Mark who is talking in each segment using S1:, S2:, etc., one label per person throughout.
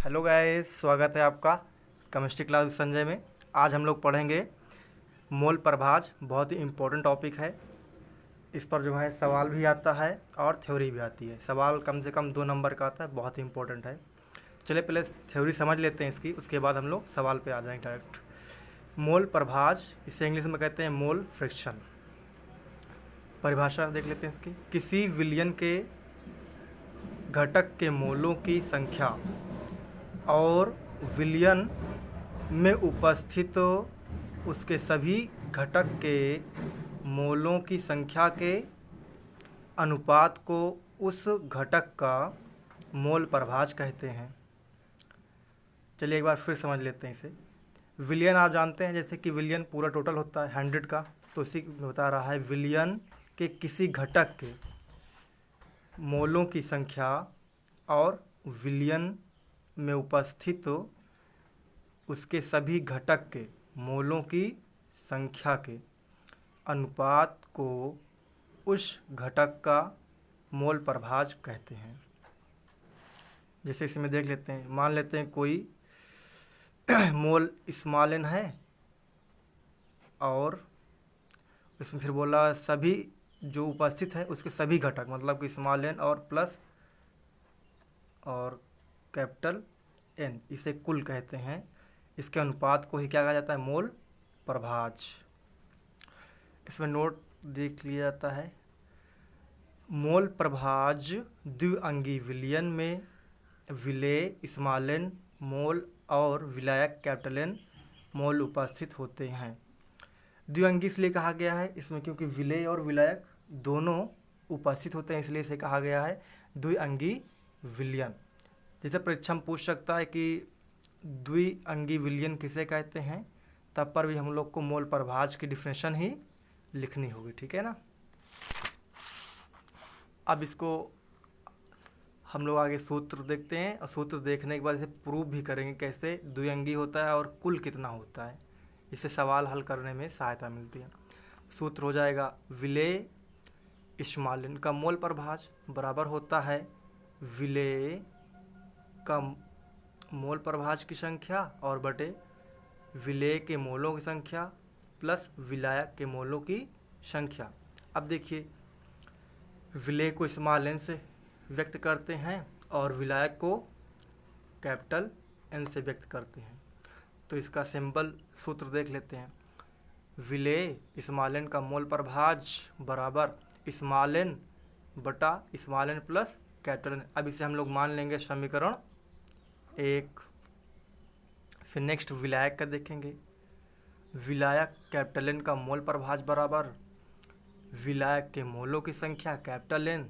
S1: Hello guys, स्वागत है आपका केमिस्ट्री क्लास संजय में। आज हम लोग पढ़ेंगे मोल प्रभाज। बहुत ही इम्पोर्टेंट टॉपिक है। इस पर जो है सवाल भी आता है और थ्योरी भी आती है। सवाल कम से कम 2 नंबर का आता है, बहुत ही इम्पोर्टेंट है। चलिए पहले थ्योरी समझ लेते हैं इसकी, उसके बाद हम लोग सवाल पे आ जाएंगे डायरेक्ट। मोल प्रभाज, इसे इंग्लिश में कहते हैं मोल फ्रिक्शन। परिभाषा देख लेते हैं इसकी। किसी विलयन के घटक के मोलों की संख्या और विलयन में उपस्थित उसके सभी घटक के मोलों की संख्या के अनुपात को उस घटक का मोल प्रभाज कहते हैं। चलिए एक बार फिर समझ लेते हैं इसे। विलयन आप जानते हैं, जैसे कि विलयन पूरा टोटल होता है 100 का, तो इसी बता रहा है विलयन के किसी घटक के मोलों की संख्या और विलयन में उपस्थित उसके सभी घटक के मोलों की संख्या के अनुपात को उस घटक का मोल प्रभाज कहते हैं। जैसे इसमें देख लेते हैं, मान लेते हैं कोई मोल स्मॉल n है और इसमें फिर बोला सभी जो उपस्थित है उसके सभी घटक, मतलब कि स्मॉल n और प्लस और कैपिटल n, इसे कुल कहते हैं। इसके अनुपात को ही क्या कहा जाता है? मोल प्रभाज। इसमें नोट देख लिया जाता है। मोल प्रभाज द्विअंगी विलयन में विलेय स्मॉल n मोल और विलायक कैपिटल N मोल उपस्थित होते हैं। द्विअंगी इसलिए कहा गया है इसमें क्योंकि विलेय और विलायक दोनों उपस्थित होते हैं, इसलिए इसे कहा गया है द्विअंगी विलयन। जैसे परीक्षा में पूछ सकता है कि द्विअंगी विलयन किसे कहते हैं, तब पर भी हम लोग को मोल प्रभाज की डिफिनेशन ही लिखनी होगी, ठीक है ना। अब इसको हम लोग आगे सूत्र देखते हैं और सूत्र देखने के बाद इसे प्रूव भी करेंगे कैसे द्विअंगी होता है और कुल कितना होता है। इससे सवाल हल करने में सहायता मिलती है। सूत्र हो जाएगा विलेय स्मॉल n का मोल प्रभाज बराबर होता है विलेय का मोल प्रभाज की संख्या और बटे विलेय के मोलों की संख्या प्लस विलायक के मोलों की संख्या। अब देखिए, विलेय को स्मॉल n से व्यक्त करते हैं और विलायक को कैपिटल N से व्यक्त करते हैं। तो इसका सिंबल सूत्र देख लेते हैं। विलेय स्मॉल n का मोल प्रभाज बराबर स्मॉल n बटा small n plus capital N। अब इसे हम लोग मान लेंगे समीकरण 1। फिर नेक्स्ट विलायक का देखेंगे। विलायक कैपिटल N का मोल प्रभाज बराबर विलायक के मोलों की संख्या कैपिटल N,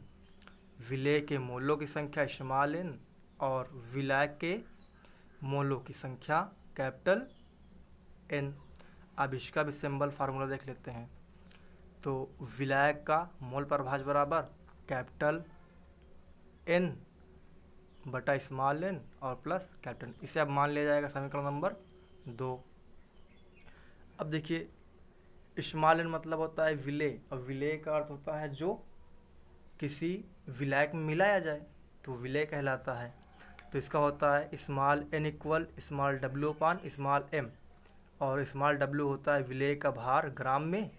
S1: विलेय के मोलों की संख्या स्मॉल n और विलायक के मोलों की संख्या कैपिटल N। अब इसका भी सिंबल फार्मूला देख लेते हैं। तो विलायक का मोल प्रभाज बराबर कैपिटल N बटा स्मॉल n और प्लस कैपिटल। इसे अब मान लिया जाएगा समीकरण नंबर 2। अब देखिए, स्मॉल n मतलब होता है विलेय और विलेय का अर्थ होता है जो किसी विलायक में मिलाया जाए, तो विलेय कहलाता है। तो इसका होता है small n equal small w अपान स्मॉल m, और स्मॉल w होता है विलेय का भार ग्राम में,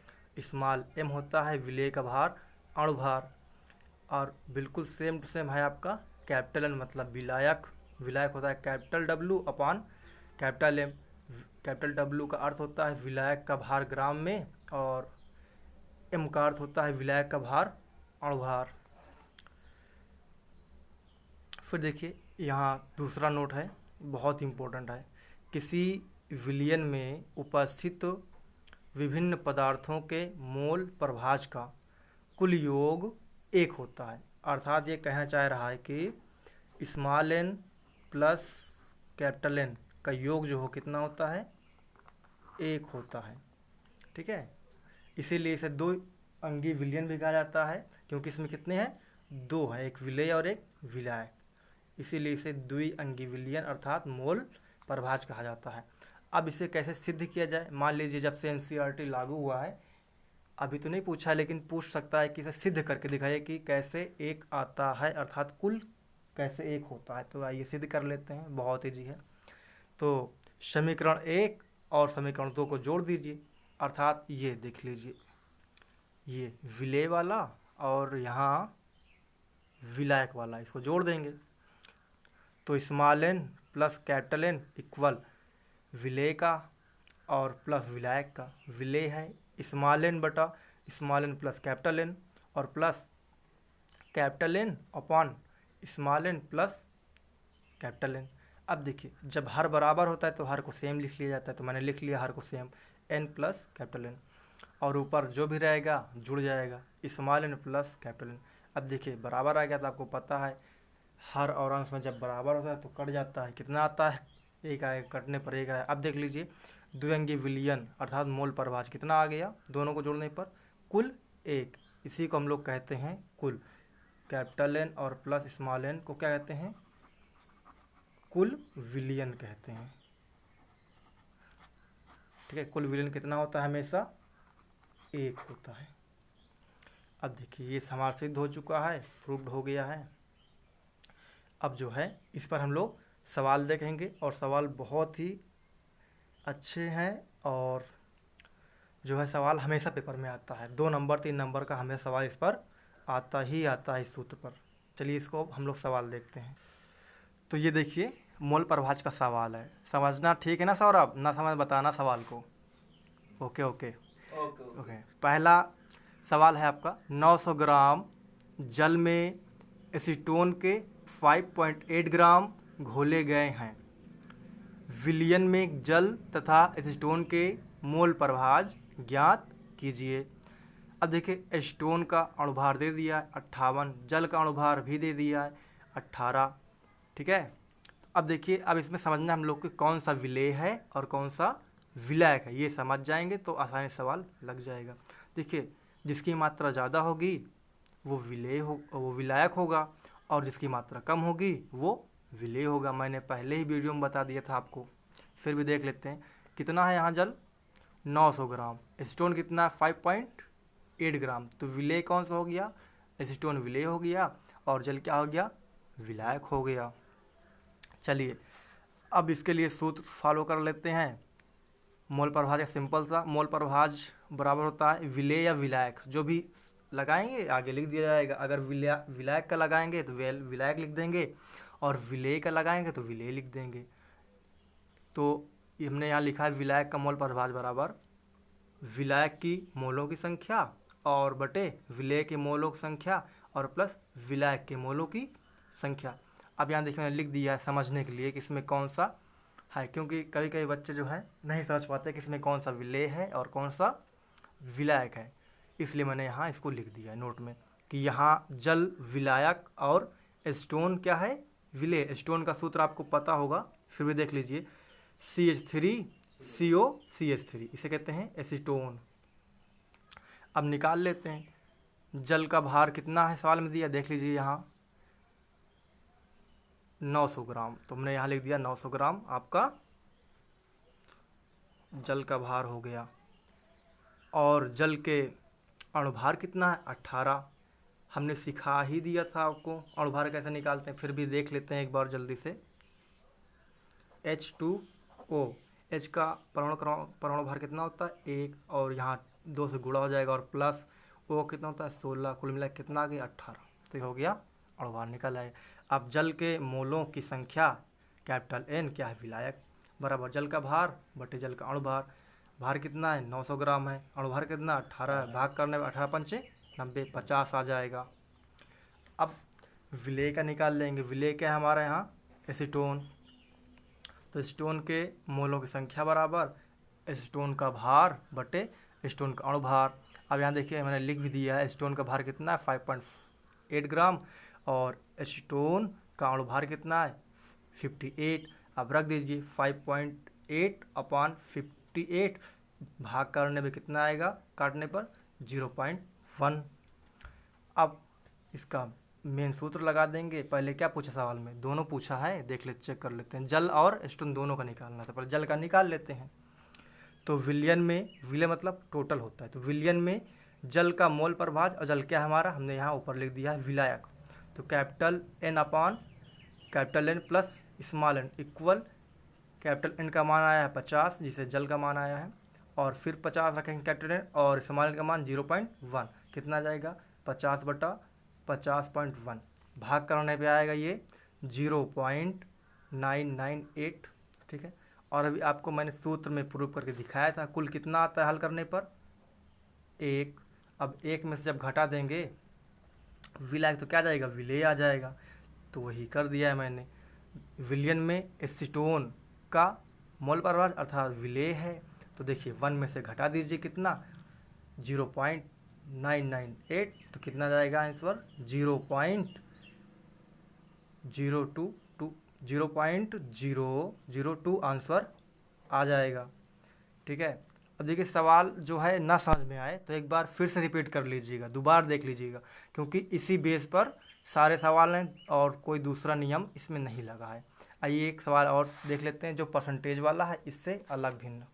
S1: स्मॉल m होता है विलेय का भार अणुभार, और बिल्कुल सेम टू सेम है आपका कैपिटल N मतलब विलायक। विलायक होता है कैपिटल W अपान कैपिटल M। कैपिटल W का अर्थ होता है विलायक का भार ग्राम में और M का अर्थ होता है विलायक का भार अणुभार। फिर देखिए, यहाँ दूसरा नोट है, बहुत इम्पोर्टेंट है। किसी विलयन में उपस्थित विभिन्न पदार्थों के मोल प्रभाज का कुल योग 1 होता है। अर्थात ये कहना चाह रहा है कि small n plus capital N का योग जो हो कितना होता है? 1 होता है, ठीक है। इसीलिए इसे द्विअंगी विलयन भी कहा जाता है, क्योंकि इसमें कितने हैं? 2 हैं, एक विलेय और एक विलायक। इसीलिए इसे द्विअंगी विलयन अर्थात मोल प्रभाज कहा जाता है। अब इसे कैसे सिद्ध किया जाए? मान लीजिए जब से NCERT लागू हुआ है, अभी तो नहीं पूछा लेकिन पूछ सकता है कि इसे सिद्ध करके दिखाइए कि कैसे 1 आता है, अर्थात कुल कैसे एक होता है, तो आइए सिद्ध कर लेते हैं, बहुत ईजी है। तो समीकरण 1 और समीकरण 2 को जोड़ दीजिए, अर्थात ये देख लीजिए, ये विलेय वाला और यहाँ विलायक वाला, इसको जोड़ देंगे तो small N plus capital N equal विलेय का और प्लस विलायक का। विलेय है स्मॉल एन बटा small N plus capital N और plus capital N upon small N plus capital N. अब देखिए, जब हर बराबर होता है तो हर को सेम लिख लिया जाता है, तो मैंने लिख लिया हर को same, N plus capital N, और ऊपर जो भी रहेगा जुड़ जाएगा small N plus capital N. अब देखिए बराबर आ गया, तो आपको पता है हर और अंश में जब बराबर होता है तो कट जाता है, कितना आता है, एक आएगा, कटने पर एक आएगा। अब देख लीजिए द्विअंगी विलयन अर्थात मोल प्रभाज कितना आ गया, दोनों को जोड़ने पर कुल 1, इसी को हम लोग कहते हैं कुल। कैपिटल एन और प्लस स्मॉल एन को क्या कहते हैं, कुल विलयन कहते हैं। ठीक है, कुल विलयन कितना होता है, हमेशा 1 होता है। अब देखिए ये हमारा सिद्ध हो चुका है, प्रूव्ड हो गया है। अब जो है इस पर हम लोग सवाल देखेंगे, और सवाल बहुत ही अच्छे हैं, और जो है सवाल हमेशा पेपर में आता है, 2 नंबर 3 नंबर का हमें सवाल इस पर आता ही आता है, इस सूत्र पर। चलिए इसको हम लोग सवाल देखते हैं। तो ये देखिए मोल प्रभाज का सवाल है, समझना ठीक है ना सौरभ, ना समझ बताना सवाल को। Okay okay okay. पहला सवाल है आपका, 900 ग्राम जल में एसीटोन के 5.8 ग्राम घोले गए हैं, विलयन में जल तथा एसीटोन के मोल प्रभाज ज्ञात कीजिए। अब देखिए एसीटोन का अणुभार दे दिया है 58, जल का अणुभार भी दे दिया है 18। ठीक है, अब देखिए अब इसमें समझना हम लोग कि कौन सा विलेय है और कौन सा विलायक है, ये समझ जाएंगे तो आसानी सवाल लग जाएगा। देखिए जिसकी मात्रा ज़्यादा होगी वो विलायक होगा, और जिसकी मात्रा कम होगी वो विलेय होगा। मैंने पहले ही वीडियो में बता दिया था आपको, फिर भी देख लेते हैं। कितना है यहाँ जल 900 ग्राम, एसीटोन कितना है 5.8 ग्राम, तो विलेय कौन सा हो गया, एसीटोन विलेय हो गया, और जल क्या हो गया, विलायक हो गया। चलिए अब इसके लिए सूत्र फॉलो कर लेते हैं। मोल प्रभाज, सिंपल सा मोल प्रभाज बराबर होता है विलेय या विलायक, जो भी लगाएंगे आगे लिख दिया जाएगा। अगर विलायक का लगाएंगे तो विलायक लिख देंगे, और विलेय का लगाएंगे तो विलेय लिख देंगे। तो हमने यहाँ लिखा है विलायक का मोल प्रभाज बराबर विलायक की मोलों की संख्या और बटे विलेय के मोलों की संख्या और प्लस विलायक के मोलों की संख्या। अब यहाँ देखिए मैंने लिख दिया है समझने के लिए कि इसमें कौन सा है, क्योंकि कभी कभी बच्चे जो है नहीं समझ पाते कि इसमें कौन सा विलेय है और कौन सा विलायक है, इसलिए मैंने यहाँ इसको लिख दिया है नोट में कि यहाँ जल विलायक और एसीटोन क्या है, विलेय। एसीटोन का सूत्र आपको पता होगा, फिर भी देख लीजिए, CH3COCH3, इसे कहते हैं एसीटोन। अब निकाल लेते हैं जल का भार कितना है, सवाल में दिया, देख लीजिए यहाँ 900 ग्राम, तो हमने यहाँ लिख दिया 900 ग्राम आपका जल का भार हो गया। और जल के अणुभार कितना है 18, हमने सिखा ही दिया था आपको अणुभार कैसे निकालते हैं, फिर भी देख लेते हैं एक बार जल्दी से। H2O, H का परमाणु भार कितना होता है 1, और यहाँ 2 से गुणा हो जाएगा, और प्लस O कितना होता है 16, कुल मिला कितना आ गया 18, तो ये हो गया अणुभार निकल आए। अब जल के मोलों की संख्या कैपिटल N क्या है, विलायक, बराबर जल का भार बटे जल का अणुभार। भार कितना है 900 ग्राम है, अणुभार कितना 18 है, भाग करने में 18 पंचे 90, 50 आ जाएगा। अब विलेय का निकाल लेंगे, विलेय क्या है हमारा यहाँ एसीटोन, तो एसीटोन के मोलों की संख्या बराबर एसीटोन का भार बटे एसीटोन का अणुभार। अब यहाँ देखिए मैंने लिख भी दिया है एसीटोन का भार कितना है 5.8 ग्राम, और एसीटोन का अणुभार कितना है 58। अब रख दीजिए 5.8 अपॉन 58, भाग करने में कितना आएगा, काटने पर 0.1। अब इसका मेन सूत्र लगा देंगे। पहले क्या पूछा सवाल में, दोनों पूछा है, देख ले चेक कर लेते हैं, जल और एसीटोन दोनों का निकालना था, पहले जल का निकाल लेते हैं। तो विलयन में, विलय मतलब टोटल होता है, तो विलयन में जल का मोल प्रभाज, और जल क्या हमारा हमने यहाँ ऊपर लिख दिया है विलायक, तो capital N upon capital N plus small N equal capital N का मान आया है 50, जिसे जल का मान आया है, और फिर 50 रखेंगे कैपिटल एन और स्मॉल एन का मान 0.1, कितना आ जाएगा 50/50.1, भाग करने पे आएगा ये 0.998, ठीक है। और अभी आपको मैंने सूत्र में प्रूव करके दिखाया था कुल कितना आता है हल करने पर 1। अब 1 में से जब घटा देंगे विलायक तो क्या जाएगा विलेय आ जाएगा, तो वही कर दिया है मैंने। विलियन में एसीटोन का मोल प्रभाव अर्थात विलेय है, तो देखिए 1 में से घटा दीजिए कितना 0.998, तो कितना जाएगा आंसर 0.002 आंसर आ जाएगा, ठीक है। अब देखिए सवाल जो है ना समझ में आए तो एक बार फिर से रिपीट कर लीजिएगा, दोबारा देख लीजिएगा, क्योंकि इसी बेस पर सारे सवाल हैं और कोई दूसरा नियम इसमें नहीं लगा है। आइए एक सवाल और देख लेते हैं जो परसेंटेज वाला है, इससे अलग भिन्न।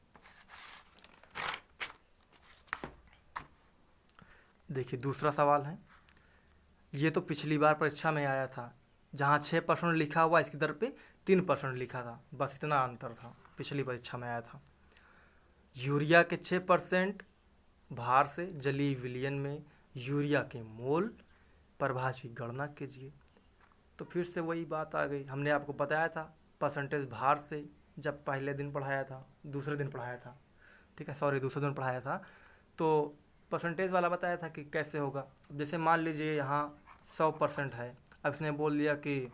S1: देखिए दूसरा सवाल है, ये तो पिछली बार परीक्षा में आया था, जहाँ 6% लिखा हुआ इसकी दर पे 3% लिखा था, बस इतना अंतर था, पिछली परीक्षा में आया था। यूरिया के 6% भार से जलीय विलयन में यूरिया के मोल प्रभाव की गणना कीजिए। तो फिर से वही बात आ गई, हमने आपको बताया था परसेंटेज भार से, जब पहले दिन पढ़ाया था, दूसरे दिन पढ़ाया था, ठीक है, सॉरी दूसरे दिन पढ़ाया था, तो परसेंटेज वाला बताया था कि कैसे होगा। जैसे मान लीजिए यहाँ 100% है, अब इसने बोल दिया कि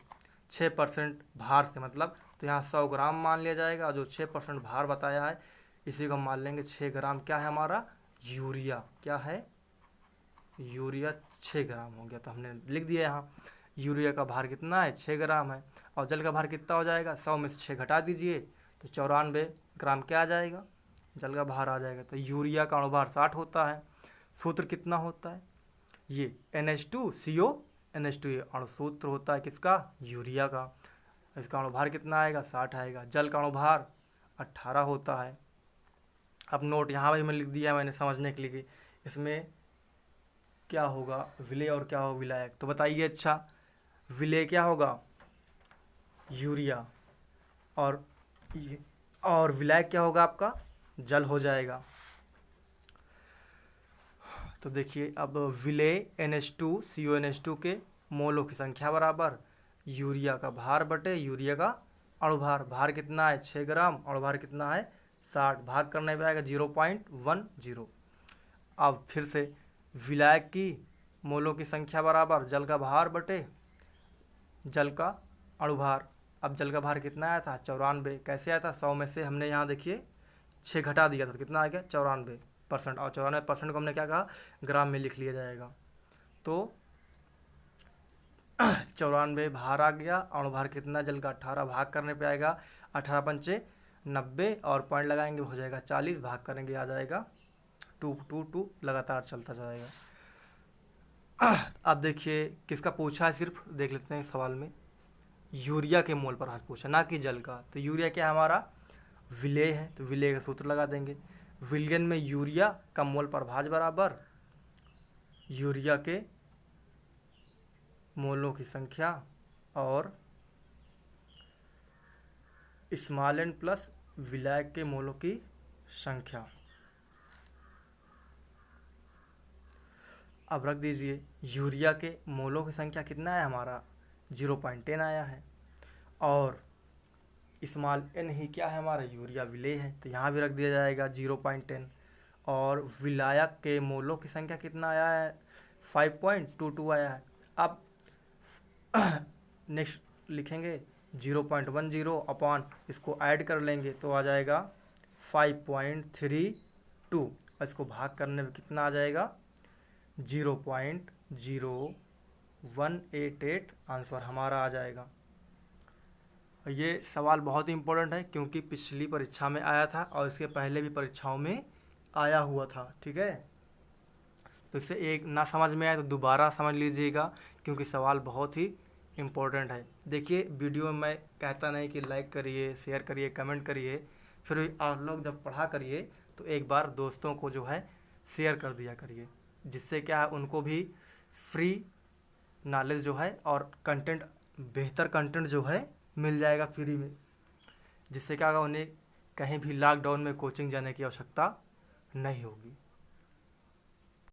S1: 6% भार से, मतलब तो यहाँ 100 ग्राम मान लिया जाएगा, जो 6% भार बताया है इसी को मान लेंगे 6 ग्राम, क्या है हमारा यूरिया, क्या है यूरिया 6 ग्राम हो गया, तो हमने लिख दिया यहाँ यूरिया का भार कितना है 6 ग्राम है, और जल का भार कितना हो जाएगा 100 में से 6 घटा दीजिए तो 94 ग्राम क्या आ जाएगा जल का भार आ जाएगा। तो यूरिया का अणुभार 60 होता है। सूत्र कितना होता है ये NH2CO NH2, ये अणुसूत्र होता है किसका यूरिया का, इसका अणुभार कितना आएगा 60 आएगा। जल का अणुभार 18 होता है। अब नोट यहाँ भी मैं लिख दिया मैंने समझने के लिए, इसमें क्या होगा विलेय और क्या होगा विलायक, तो बताइए। अच्छा विलेय क्या होगा यूरिया, और विलायक क्या होगा आपका जल हो जाएगा। तो देखिए अब विलेय NH2CO NH2 के मोलों की संख्या बराबर यूरिया का भार बटे यूरिया का अणुभार, भार कितना है 6 ग्राम, अणुभार कितना है 60, भाग करने पे आएगा 0.10। अब फिर से विलायक की मोलों की संख्या बराबर जल का भार बटे जल का अणुभार। अब जल का भार कितना आया था 94, कैसे आया था 100 में से हमने यहाँ देखिए 6 घटा दिया था, तो कितना आ गया 94%, और 94% को हमने क्या कहा ग्राम में लिख लिया जाएगा, तो 94 भार आ गया, अणुभार कितना जल का 18, भाग करने पे आएगा 18 पंचे 90 और पॉइंट लगाएंगे हो जाएगा 40, भाग करेंगे आ जाएगा 2 लगातार चलता जाएगा। अब देखिए किसका पूछा है, सिर्फ देख लेते हैं सवाल में, यूरिया के मोल पर हाथ पूछा ना कि जल का। तो यूरिया क्या है हमारा विलेय है, तो विलेय का सूत्र लगा देंगे। विलयन में यूरिया का मोल प्रभाव बराबर यूरिया के मोलों की संख्या और स्मॉल एन प्लस विलायक के मोलों की संख्या। अब रख दीजिए यूरिया के मोलों की संख्या कितना है हमारा 0.10 आया है, और स्मॉल एन ही क्या है हमारा यूरिया विलेय है, तो यहाँ भी रख दिया जाएगा 0.10, और विलायक के मोलों की संख्या कितना आया है 5.22 आया है। अब नेक्स्ट लिखेंगे 0.10 अपॉन इसको ऐड कर लेंगे तो आ जाएगा 5.32, और इसको भाग करने में कितना आ जाएगा 0.0188 आंसर हमारा आ जाएगा। ये सवाल बहुत ही इम्पोर्टेंट है क्योंकि पिछली परीक्षा में आया था और इसके पहले भी परीक्षाओं में आया हुआ था, ठीक है। तो इससे एक ना समझ में आए तो दोबारा समझ लीजिएगा क्योंकि सवाल बहुत ही इम्पोर्टेंट है। देखिए वीडियो में मैं कहता नहीं कि लाइक करिए, शेयर करिए, कमेंट करिए, फिर भी आप लोग जब पढ़ा करिए तो एक बार दोस्तों को जो है शेयर कर दिया करिए, जिससे क्या है उनको भी फ्री नॉलेज जो है और कंटेंट बेहतर कंटेंट जो है मिल जाएगा फ्री में, जिससे क्या होगा, उन्हें कहीं भी लॉकडाउन में कोचिंग जाने की आवश्यकता नहीं होगी।